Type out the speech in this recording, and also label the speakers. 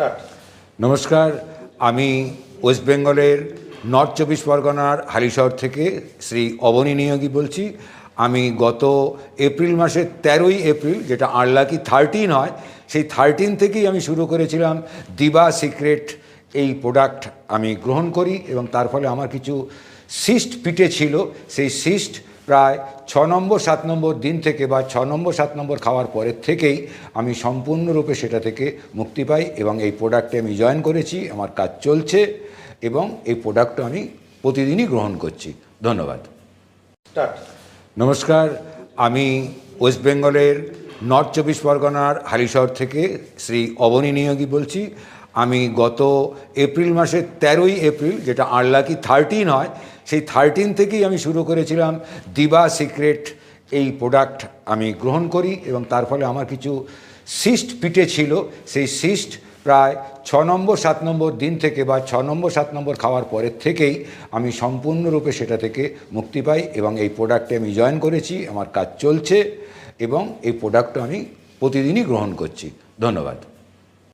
Speaker 1: Start.
Speaker 2: নমস্কার, আমি West বেঙ্গলের নর্থ 24 পরগনার হালিশহর থেকে শ্রী অবনী নিয়োগী বলছি। আমি গত এপ্রিল মাসের 13ই এপ্রিল, যেটা আনলাকি 13 হয়, সেই 13 থেকেই আমি শুরু করেছিলাম দিবা সিক্রেট এই প্রোডাক্ট আমি গ্রহণ করি এবং তার ফলে আমার কিছু সিস্ট পিঠে ছিল। সেই সিস্ট প্রায় 6 নম্বর 7 নম্বর দিন থেকে বা 6 নম্বর 7 নম্বর খাওয়ার পরের থেকেই আমি সম্পূর্ণরূপে সেটা থেকে মুক্তি পাই এবং এই প্রোডাক্টে আমি জয়েন করেছি। আমার কাজ চলছে এবং এই প্রোডাক্টটা আমি প্রতিদিনই গ্রহণ করছি। ধন্যবাদ।
Speaker 1: স্টার্ট।
Speaker 2: নমস্কার, আমি ওয়েস্ট বেঙ্গলের নর্থ 24 পরগনার হালিশহর থেকে শ্রী অবনী নিয়োগী বলছি। আমি গত এপ্রিল মাসের 13ই এপ্রিল, যেটা আনলাকি 13 হয়, সেই 13 থেকেই আমি শুরু করেছিলাম দিবা সিক্রেট এই প্রোডাক্ট আমি গ্রহণ করি এবং তার ফলে আমার কিছু সিস্ট পিঠে ছিল। সেই সিস্ট প্রায় 6 নম্বর 7 নম্বর দিন থেকে বা 6 নম্বর 7 নম্বর খাওয়ার পরের থেকেই আমি সম্পূর্ণরূপে সেটা থেকে মুক্তি পাই এবং এই প্রোডাক্টে আমি জয়েন করেছি। আমার কাজ চলছে এবং এই প্রোডাক্টটা আমি প্রতিদিনই গ্রহণ করছি। ধন্যবাদ।